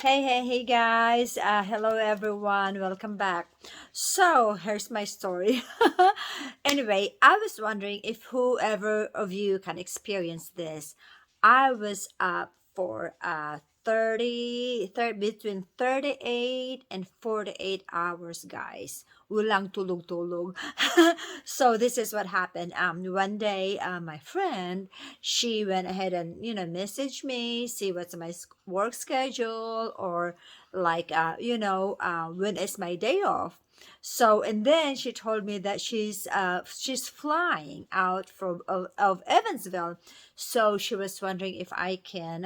Hey guys. Hello everyone. Welcome back. So, here's my story. Anyway, I was wondering if whoever of you can experience this. I was up for between 38 and 48 hours, guys. Walang tulog. So this is what happened. One day, my friend, she went ahead and messaged me, see what's my work schedule, or like when is my day off. So and then she told me that she's flying out of Evansville, so she was wondering if I can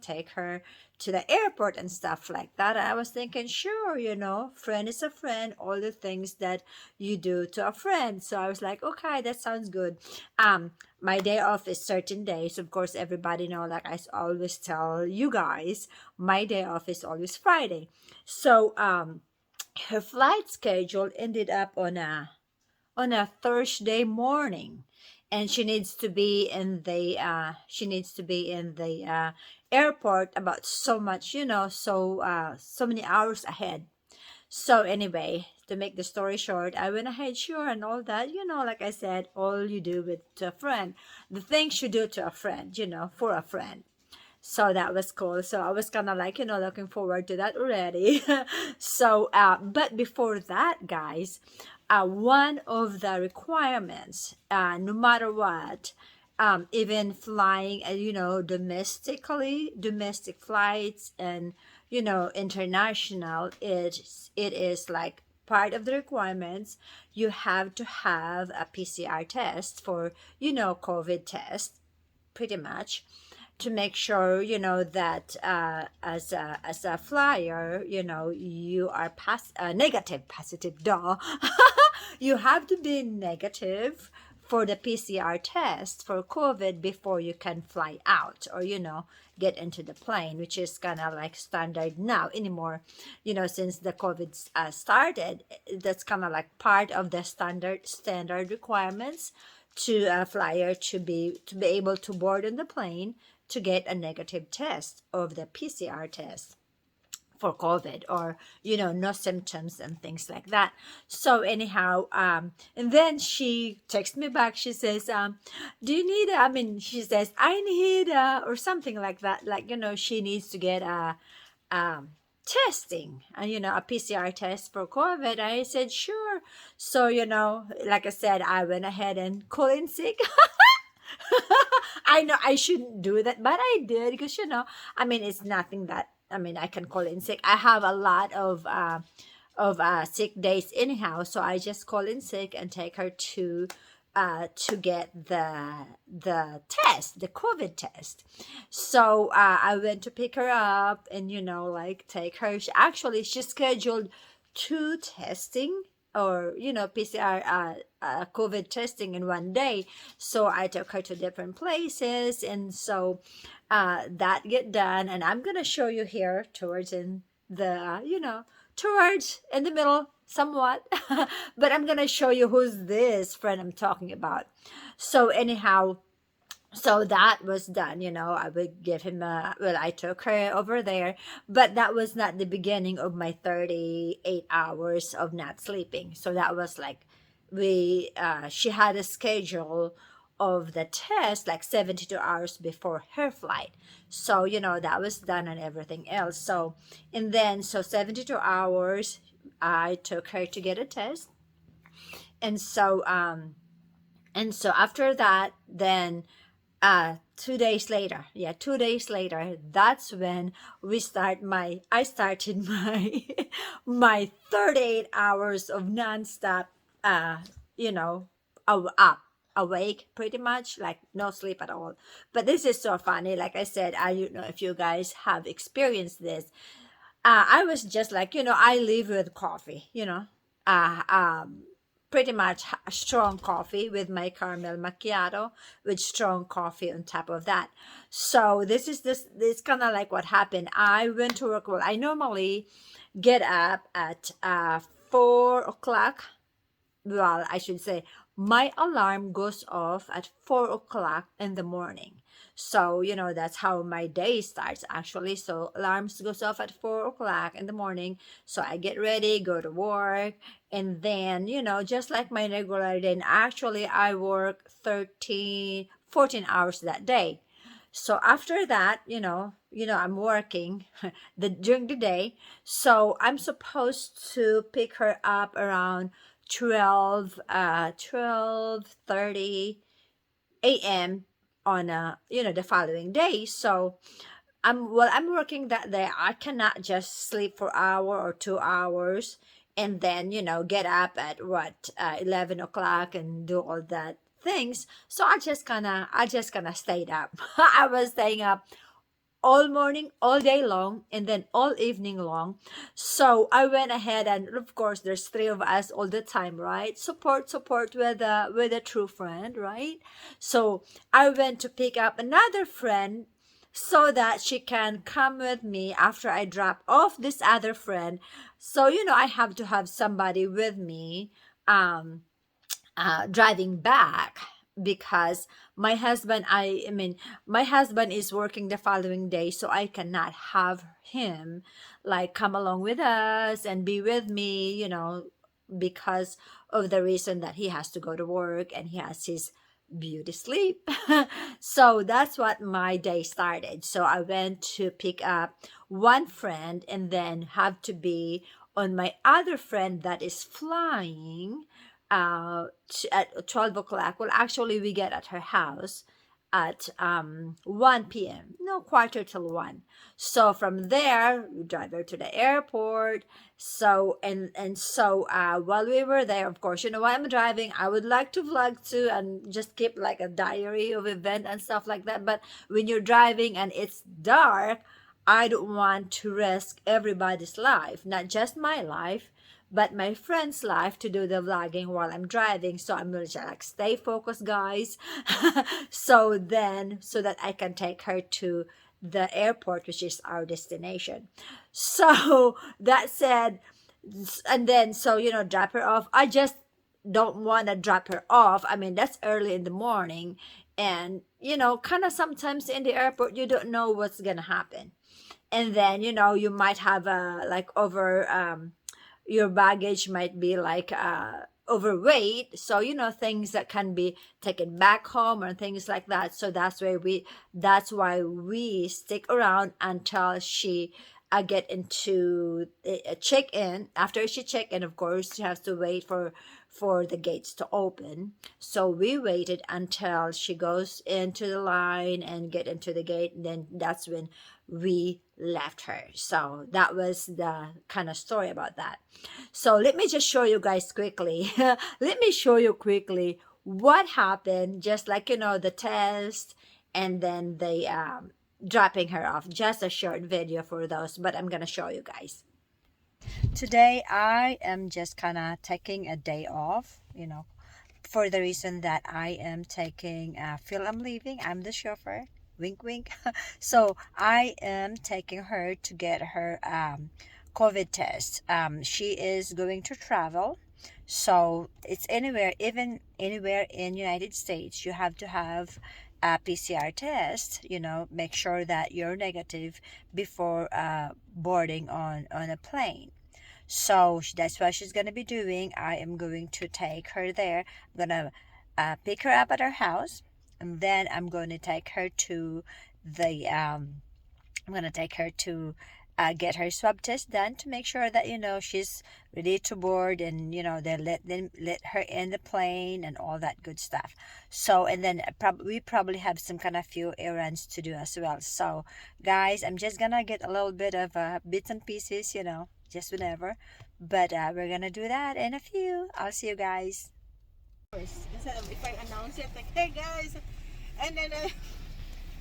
take her to the airport and stuff like that. I was thinking, sure, friend is a friend, all the things that you do to a friend. So I was like, okay, that sounds good. My day off is certain days. Of course, everybody know, like always tell you guys, my day off is always Friday. So her flight schedule ended up on a Thursday morning, and she needs to be in the airport about so much, so many hours ahead. So anyway, to make the story short, I went ahead, sure, and all that, like I said, all you do with a friend, the things you do to a friend, for a friend. So that was cool. So I was kind of like, looking forward to that already. So, but before that, guys, one of the requirements, no matter what, even flying, domestic flights and, international, it is like part of the requirements. You have to have a PCR test for, COVID test, pretty much, to make sure that as a flyer, you are negative, positive, duh. You have to be negative for the PCR test for COVID before you can fly out, or get into the plane, which is kind of like standard now anymore, since the COVID started. That's kind of like part of the standard requirements to a flyer to be able to board on the plane, to get a negative test of the PCR test for COVID, or no symptoms and things like that. So anyhow, and then she texts me back. She says, "Do you need?" She says, "I need," or something like that. Like, she needs to get a um, testing, a PCR test for COVID. I said, sure. So, like I said, I went ahead and called in sick. I know I shouldn't do that, but I did because, it's nothing that, I can call in sick. I have a lot of sick days anyhow, so I just call in sick and take her to get the test, the COVID test. So I went to pick her up and like take her. She's scheduled two testing, or PCR COVID testing in one day. So I took her to different places, and so that get done, and I'm gonna show you here towards in the towards in the middle somewhat. But I'm gonna show you who's this friend I'm talking about. So anyhow, so that was done. I would give him I took her over there, but that was not the beginning of my 38 hours of not sleeping. So that was like, we she had a schedule of the test like 72 hours before her flight. So that was done and everything else. So, and then, so 72 hours, I took her to get a test. And so after that, then 2 days later, yeah, 2 days later, that's when I started my my 38 hours of nonstop, uh you know up, awake, pretty much, like no sleep at all. But this is so funny. Like I said, I don't know if you guys have experienced this. I was just like, I live with coffee, uh, um, pretty much strong coffee with my caramel macchiato, with strong coffee on top of that. So this kind of like what happened. I went to work. Well, I normally get up at 4 o'clock. Well, I should say my alarm goes off at 4 o'clock in the morning. So, that's how my day starts actually. So alarms goes off at 4 o'clock in the morning. So I get ready, go to work, and then, just like my regular day, and actually I work 14 hours that day. So after that, I'm working during the day. So I'm supposed to pick her up around 12:30 a.m. on the following day. So I'm working that day. I cannot just sleep for hour or 2 hours and then get up at what 11 o'clock and do all that things. So I just kind of stayed up. I was staying up all morning, all day long, and then all evening long. So I went ahead, and of course, there's three of us all the time, right? Support with a true friend, right? So I went to pick up another friend so that she can come with me after I drop off this other friend. So I have to have somebody with me. Driving back because my husband is working the following day, so I cannot have him like come along with us and be with me, because of the reason that he has to go to work and he has his beauty sleep. So that's what my day started. So I went to pick up one friend and then have to be on my other friend that is flying at 12 o'clock. Well, actually, we get at her house at 1 p.m. No, quarter till 1. So from there, we drive her to the airport. So, while we were there, of course, while I'm driving, I would like to vlog too and just keep like a diary of event and stuff like that. But when you're driving and it's dark, I don't want to risk everybody's life, not just my life, but my friend's life to do the vlogging while I'm driving. So I'm gonna like stay focused, guys. So that I can take her to the airport, which is our destination. So that said, and then drop her off. I just don't want to drop her off. I mean, that's early in the morning, and kind of sometimes in the airport you don't know what's gonna happen, and then you might have a like over your baggage might be like overweight, so things that can be taken back home or things like that. So that's why we stick around until she get into check in. After she check in, of course, she has to wait for the gates to open. So we waited until she goes into the line and get into the gate, and then that's when we left her. So that was the kind of story about that. So let me just show you guys quickly. Let me show you quickly what happened, just like the test and then the dropping her off. Just a short video for those, but I'm gonna show you guys. Today I am just kind of taking a day off, for the reason that I am taking feel I'm leaving. I'm the chauffeur. Wink wink. So I am taking her to get her COVID test. She is going to travel, so it's anywhere, even anywhere in United States, you have to have a PCR test. Make sure that you're negative before boarding on a plane. So that's what she's gonna be doing. I am going to take her there. I'm gonna pick her up at her house, and then I'm going to take her to the I'm going to take her to get her swab test done to make sure that she's ready to board, and they let her in the plane and all that good stuff. So, and then we probably have some kind of few errands to do as well. So guys, I'm just gonna get a little bit of bits and pieces, just whenever, but we're gonna do that in a few. I'll see you guys. If I announce it, like, hey guys, and then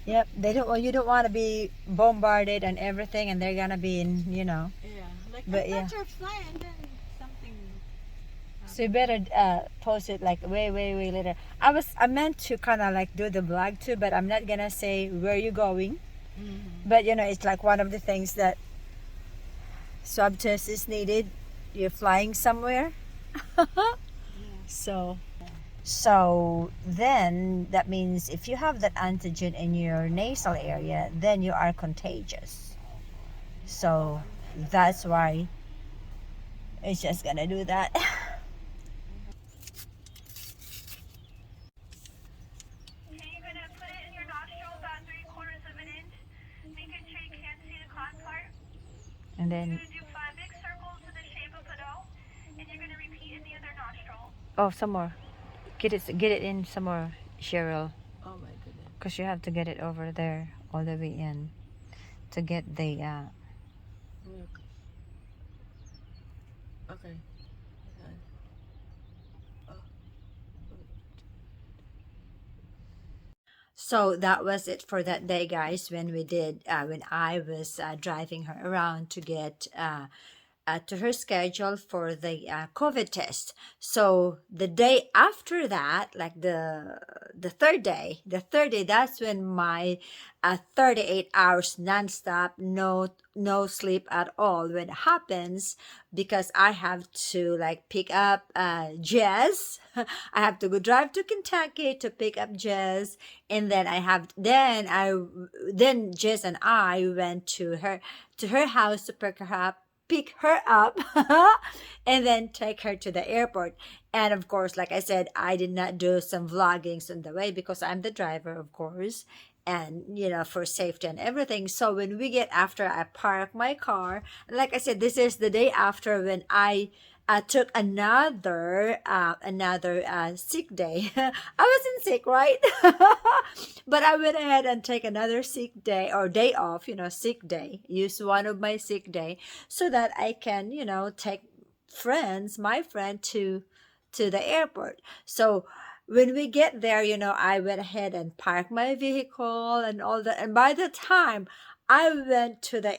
Yep, they don't. Well, you don't want to be bombarded and everything, and they're gonna be in, yeah, like But I yeah. thought you're flying, and then something. So you better post it like way later. I meant to kind of like do the vlog too, but I'm not gonna say where you're going. But it's like one of the things that swab test is needed. You're flying somewhere. Yeah. So So then that means if you have that antigen in your nasal area, then you are contagious. So that's why it's just gonna do that. Okay, you're gonna put it in your nostril about 3/4 of an inch, making sure you can't see the cloud part. And You're then, gonna do 5 big circles in the shape of an O, and you're gonna repeat in the other nostril. oh, some more. Get it in some more, Cheryl, Oh my goodness. because you have to get it over there all the way in to get the Look. Okay. Okay. Oh. So that was it for that day, guys. When we did, when I was driving her around to get to her schedule for the COVID test. So the day after that, like the third day, that's when my 38 hours nonstop, no sleep at all, when it happens, because I have to like pick up Jess. I have to go drive to Kentucky to pick up Jess, and then then Jess and I went to her house to pick her up and then take her to the airport. And of course, like I said, I did not do some vloggings on the way because I'm the driver, of course, and for safety and everything. So when we get after I park my car, and like I said, this is the day after when I took another sick day. I wasn't sick, right? But I went ahead and take another sick day or day off, sick day. Use one of my sick day so that I can, take my friend to the airport. So when we get there, I went ahead and parked my vehicle and all that. And by the time I went to the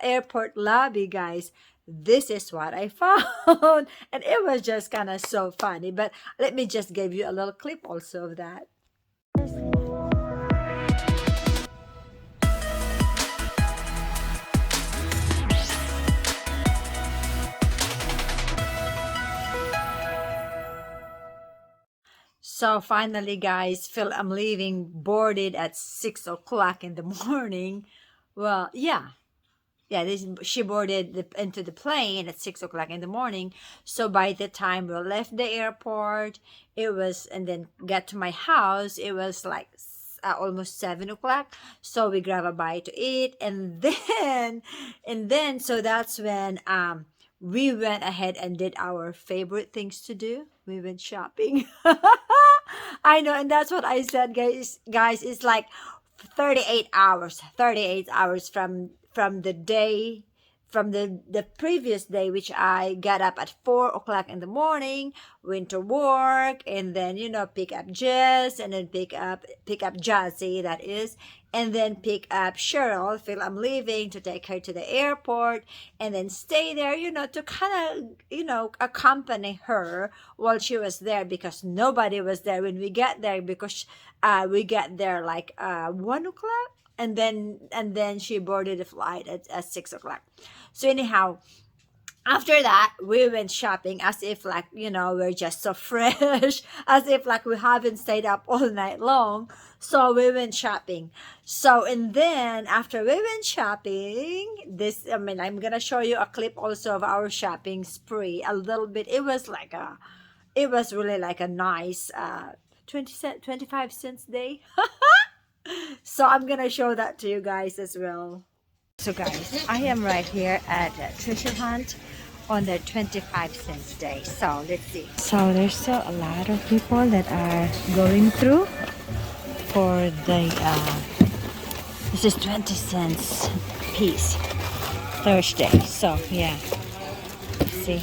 airport lobby, guys, this is what I found. And it was just kind of so funny. But let me just give you a little clip also of that. So finally, guys, Phil, I'm leaving boarded at 6 o'clock in the morning. Well, yeah, she boarded into the plane at 6 o'clock in the morning. So by the time we left the airport, and then got to my house, it was like almost 7 o'clock. So we grab a bite to eat, so that's when we went ahead and did our favorite things to do. We went shopping. I know, and that's what I said, guys. Guys, it's like 38 hours from the day, from the previous day, which I got up at 4 o'clock in the morning, went to work, and then pick up Jess, and then pick up Jazzy, that is, and then pick up Cheryl. Feel I'm leaving to take her to the airport, and then stay there, to kind of accompany her while she was there, because nobody was there when we got there, because we got there like 1 o'clock, and then she boarded the flight at 6 o'clock. So anyhow, after that we went shopping, as if like we're just so fresh, as if like we haven't stayed up all night long. So we went shopping. So, and then after we went shopping, I'm gonna show you a clip also of our shopping spree a little bit. It was really like a nice 25 cents day. So I'm gonna show that to you guys as well. So guys, I am right here at Treasure Hunt on the 25 cents day. So let's see. So there's still a lot of people that are going through for the this is 20 cents piece Thursday. So yeah, let's see.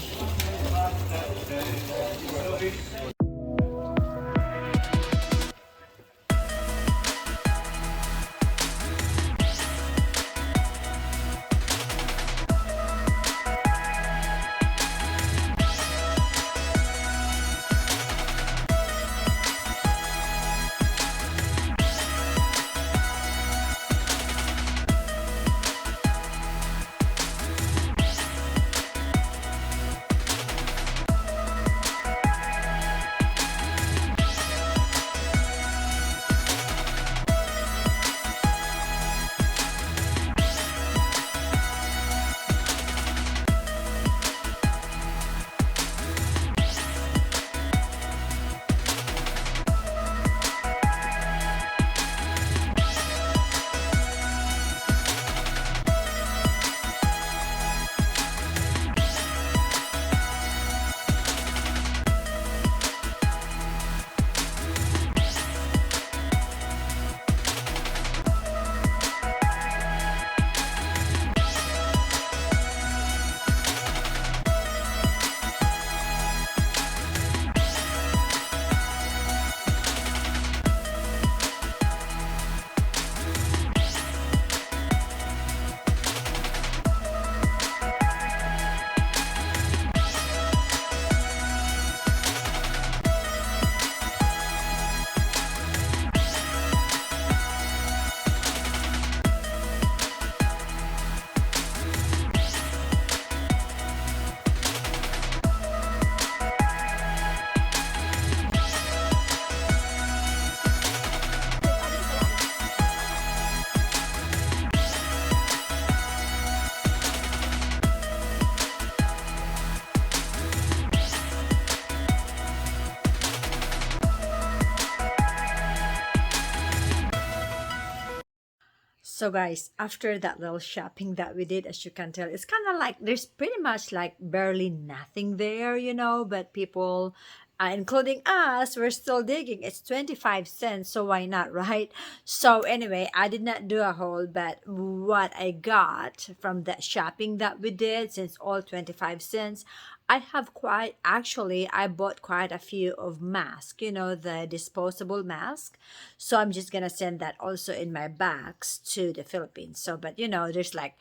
So guys, after that little shopping that we did, as you can tell, it's kind of like there's pretty much like barely nothing there, but people, including us, we're still digging. It's 25 cents, so why not, right? So anyway, I did not do a haul, but what I got from that shopping that we did, since all 25 cents, I have quite actually I bought quite a few of masks, the disposable mask. So I'm just gonna send that also in my bags to the Philippines. So but there's like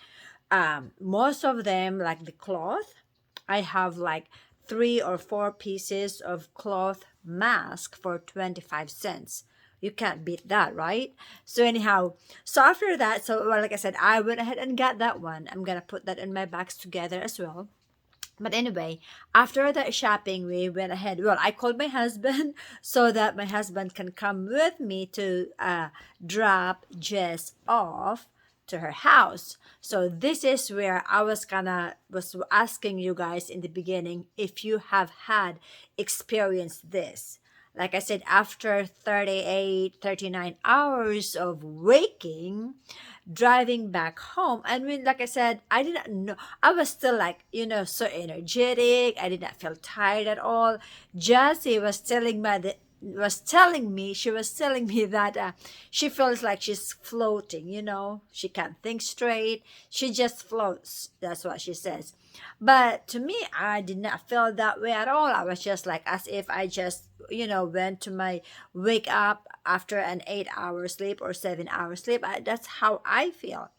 most of them like the cloth. I have like 3 or 4 pieces of cloth mask for 25 cents. You can't beat that, right? So anyhow, so after that, so well, like I said, I went ahead and got that one. I'm gonna put that in my bags together as well. But anyway, after that shopping, we went ahead. Well, I called my husband so that my husband can come with me to drop Jess off to her house. So this is where I was asking you guys in the beginning if you have had experienced this. Like I said, after 38, 39 hours of waking, driving back home. And when, like I said, I didn't know. I was still like, so energetic. I did not feel tired at all. Jessie she was telling me that she feels like she's floating, she can't think straight, she just floats. That's what she says. But to me, I did not feel that way at all. I was just like as if I just went to my wake up after an 8 hour sleep or 7 hour sleep. That's how I feel.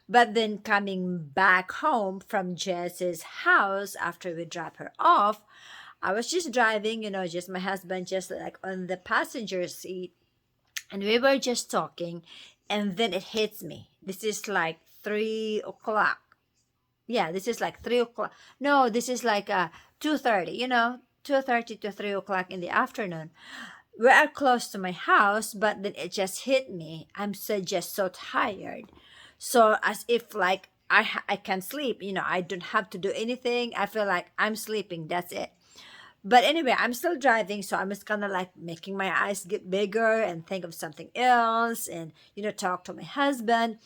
But then coming back home from Jess's house after we drop her off, I was just driving, just my husband just like on the passenger seat, and we were just talking, and then it hits me. This is like 3 o'clock. Yeah, this is like 3 o'clock. No, this is like 2:30. 2:30 to 3 o'clock in the afternoon. We are close to my house, but then it just hit me. I'm just so tired. So as if like I can sleep. I don't have to do anything. I feel like I'm sleeping. That's it. But anyway, I'm still driving, so I'm just kind of like making my eyes get bigger and think of something else, and talk to my husband.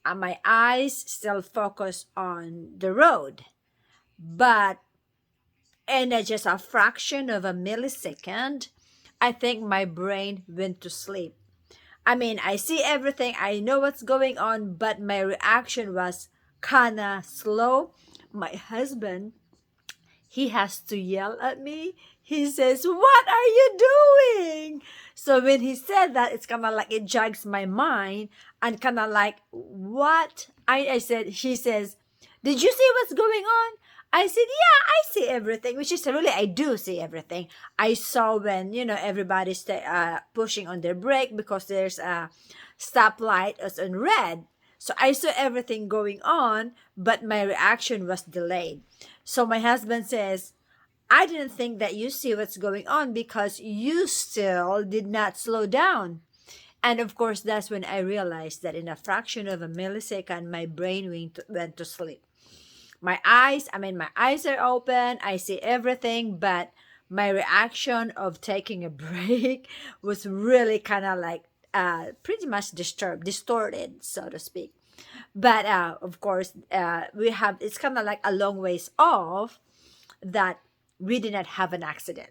My eyes still focus on the road, but in just a fraction of a millisecond, I think my brain went to sleep. I mean, I see everything, I know what's going on, but my reaction was kinda slow. My husband, he has to yell at me. He says, "What are you doing?" So when he said that, it's kind of like it jogs my mind, and kind of like, what? I said, he says, "Did you see what's going on?" I said, "Yeah, I see everything," which is really, I do see everything. I saw when, everybody's pushing on their brake because there's a stoplight is on red. So I saw everything going on, but my reaction was delayed. So my husband says, "I didn't think that you see what's going on because you still did not slow down." And of course, that's when I realized that in a fraction of a millisecond, my brain went to sleep. My eyes are open, I see everything, but my reaction of taking a break was really kind of like pretty much distorted, so to speak. But of course, it's kind of like a long ways off that we did not have an accident.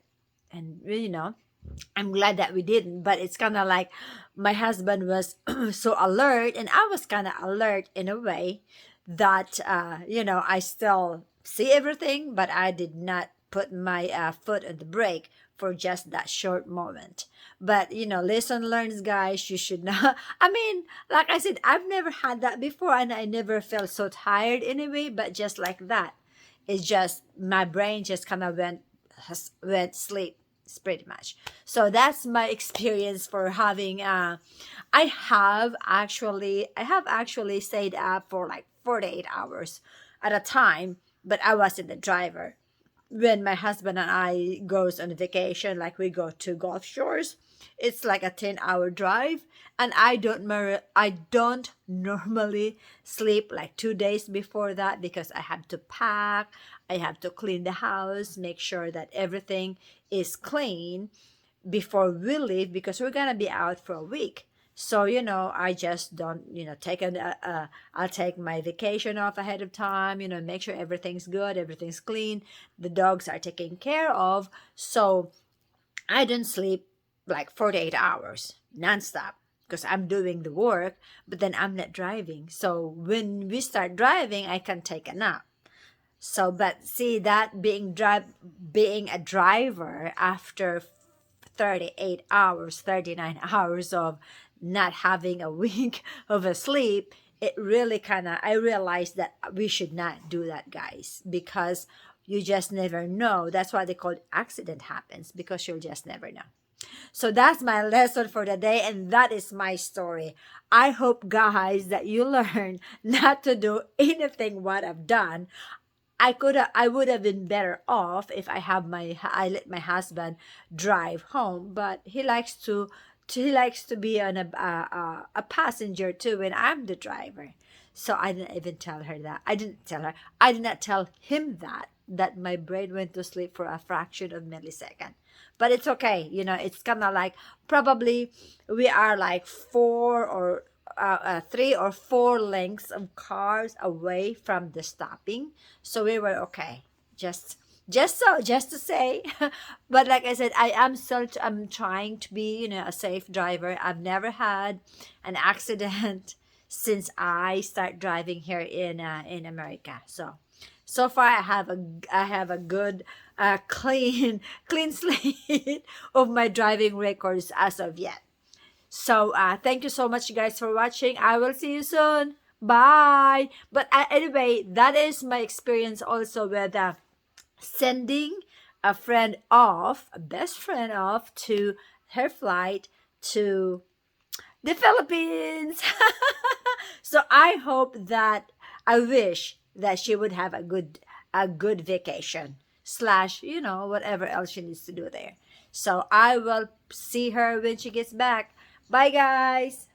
And, I'm glad that we didn't, but it's kind of like my husband was so alert, and I was kind of alert in a way that, I still see everything, but I did not put my foot on the brake for just that short moment. But, lesson learned, guys. You should not. I mean, like I said, I've never had that before, and I never felt so tired anyway, but just like that. It's just my brain just kind of went sleep. It's pretty much. So that's my experience for having I have actually stayed up for like 48 hours at a time, but I wasn't the driver. When my husband and I goes on vacation, like we go to Gulf Shores, it's like a 10-hour drive, and I don't normally sleep like 2 days before that because I have to pack, I have to clean the house, make sure that everything is clean before we leave because we're gonna be out for a week. So, I just don't, I'll take my vacation off ahead of time, make sure everything's good, everything's clean, the dogs are taken care of. So I don't sleep like 48 hours nonstop because I'm doing the work, but then I'm not driving. So when we start driving, I can take a nap. So, but see that being a driver after 38 hours, 39 hours of not having a wink of a sleep, it really kind of, I realized that we should not do that, guys, because you just never know. That's why they call it accident happens, because you'll just never know. So that's my lesson for the day, and that is my story. I hope, guys, that you learn not to do anything what I've done. I would have been better off if I let my husband drive home, but he likes to be on a passenger too when I'm the driver. So I didn't even tell her that. I did not tell him that my brain went to sleep for a fraction of millisecond. But it's okay. It's kind of like, probably we are like 3 or 4 lengths of cars away from the stopping, so we were okay. Just to say. But like I said, I'm trying to be, a safe driver. I've never had an accident since I start driving here in America. So far I have a good, clean clean slate of my driving records as of yet. So thank you so much, guys, for watching. I will see you soon. Bye. But anyway, that is my experience also with sending a best friend off to her flight to the Philippines. So I wish that she would have a good vacation slash, whatever else she needs to do there. So I will see her when she gets back. Bye, guys.